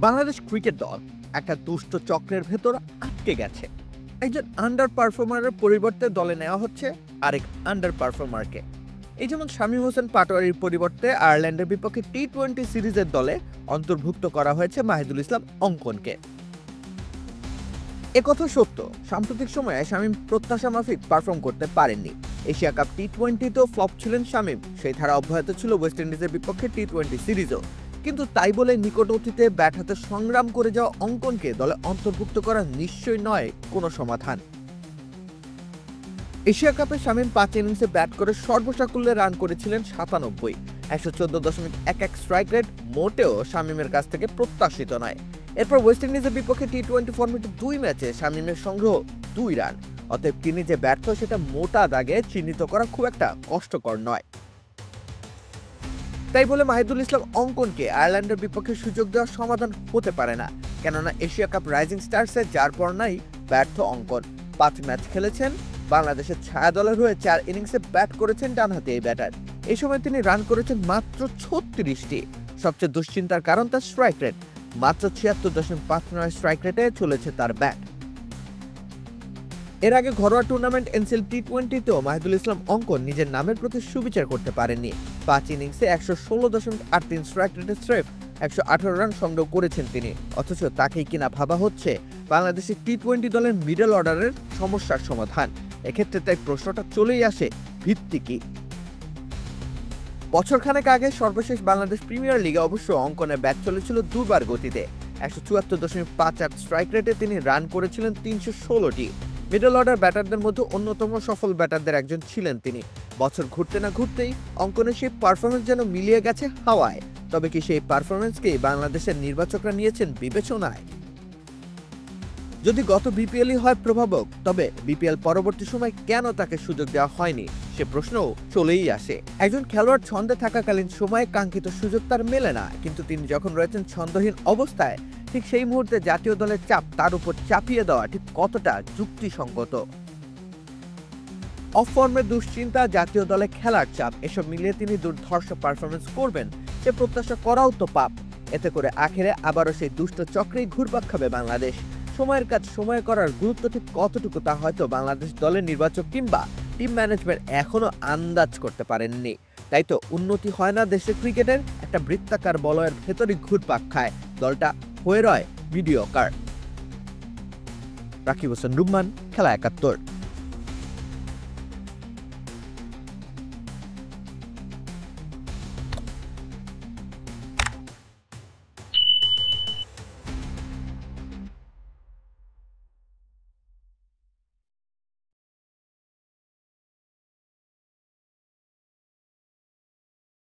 Bangladesh cricket দল একটা দুষ্ট চক্রের ভেতর আটকে গেছে। একজন আন্ডার পারফর্মারের পরিবর্তে দলে নেওয়া হচ্ছে আরেক আন্ডার পারফর্মারকে। এই যেমন শামীম হোসেন পাটোয়ারির পরিবর্তে আয়ারল্যান্ডের বিপক্ষে টি-20 সিরিজের দলে অন্তর্ভুক্ত করা হয়েছে মাহিদুল ইসলাম অঙ্কনকে। একথা সত্য, সাম্প্রতিক সময়ে শামীম প্রত্যাশা মাফিক পারফর্ম করতে পারেননি। এশিয়া কাপ টি-20তেও ফ্লপ ছিলেন শামীম, সেই ধারা অব্যাহত ছিল ওয়েস্ট ইন্ডিজের বিপক্ষে টি-20 সিরিজও। কিন্তু তাই বলে নিকট অতীতে ব্যাট হাতে সংগ্রাম করে যাওয়া অঙ্কনকে দলে অন্তর্ভুক্ত করা নিশ্চয়ই নয় কোনো সমাধান। এশিয়া কাপে শামীম 5 ইনিংসে ব্যাট করে সর্বসাকুল্যে রান করেছিলেন 97, 114.11 স্ট্রাইক রেট মোটেও শামীমের কাছ থেকে প্রত্যাশিত নয়। এরপর ওয়েস্ট ইন্ডিজের বিপক্ষে টি-20 ফরম্যাটে 2 ম্যাচে শামীমের সংগ্রহ 2 রান। অতএব তিনি যে ব্যর্থ সেটা মোটা দাগে চিহ্নিত করা খুব একটা কষ্টকর নয়। তাই বলে মাহিদুল ইসলাম অঙ্কনকে আয়ারল্যান্ডের বিপক্ষে সুযোগ দেওয়ার সমাধান হতে পারে না, কেননা এশিয়া কাপ রাইজিং স্টার্সে যার পর নাই ব্যর্থ অঙ্কন। 5 ম্যাচ খেলেছেন, বাংলাদেশের ছায়া দলের হয়ে 4 ইনিংসে ব্যাট করেছেন ডানহাতি এই ব্যাটার। এই সময় তিনি রান করেছেন মাত্র 36টি। সবচেয়ে দুশ্চিন্তার কারণ তার স্ট্রাইক রেট, মাত্র 76.59 স্ট্রাইক রেটে চলেছে তার ব্যাট। এর আগে ঘরোয়া টুর্নামেন্ট এনসিএল টি-20তেও মাহিদুল ইসলাম অঙ্কন নিজের নামের প্রতি সুবিচার করতে পারেননি। 5 ইনিংসে 116.83 স্ট্রাইক রেটে স্রেফ 118 রান সংগ্রহ করেছেন তিনি। অথচ তাকেই কিনা ভাবা হচ্ছে বাংলাদেশের টি-20 দলের মিডল অর্ডারের সমস্যার সমাধান। এক্ষেত্রে তাই প্রশ্নটা চলেই আসে, ভিত্তি কি? বছরখানেক আগে সর্বশেষ বাংলাদেশ প্রিমিয়ার লিগে অবশ্য অঙ্কনের ব্যাট চলেছিল দুবার গতিতে। 174.58 স্ট্রাইক রেটে তিনি রান করেছিলেন 316টি। মিডল অর্ডার ব্যাটারদের মধ্যে অন্যতম সফল ব্যাটারদের একজন ছিলেন তিনি। বছর ঘুরতে না ঘুরতেই অঙ্কনের সেই পারফরমেন্স যেন মিলিয়ে গেছে হাওয়ায়। তবে কি সেই পারফরমেন্সকেই বাংলাদেশের নির্বাচকরা নিয়েছেন বিবেচনায়? যদি গত বিপিএলই হয় প্রভাবক, তবে বিপিএল পরবর্তী সময় কেন তাকে সুযোগ দেওয়া হয়নি সে প্রশ্নও চলেই আসে। একজন খেলোয়াড় ছন্দে থাকাকালীন সময়ে কাঙ্ক্ষিত সুযোগ তার মেলে না, কিন্তু তিনি যখন রয়েছেন ছন্দহীন অবস্থায় ঠিক সেই মুহূর্তে জাতীয় দলের চাপ তার উপর চাপিয়ে দেওয়া ঠিক কতটা যুক্তিসঙ্গত? অফ ফর্মের দুশ্চিন্তা, জাতীয় দলে খেলার চাপ, এসব মিলিয়ে তিনি দুর্ধর্ষ পারফরমেন্স করবেন সে প্রত্যাশা করাও তো পাপ। এতে করে আখেরে আবারও সেই দুষ্ট চক্রেই ঘুরপাক খাবে বাংলাদেশ। সময়ের কাজ সময় করার গুরুত্ব ঠিক কতটুকু তা হয়তো বাংলাদেশ দলের নির্বাচক কিংবা টিম ম্যানেজমেন্ট এখনো আন্দাজ করতে পারেননি। তাই তো উন্নতি হয় না দেশের ক্রিকেটের, একটা বৃত্তাকার বলয়ের ভেতরে ঘুরপাক খায়, দলটা হয়ে রয় মিডিয়কার। রাকিব হোসেন রুম্মান, খেলা ৭১।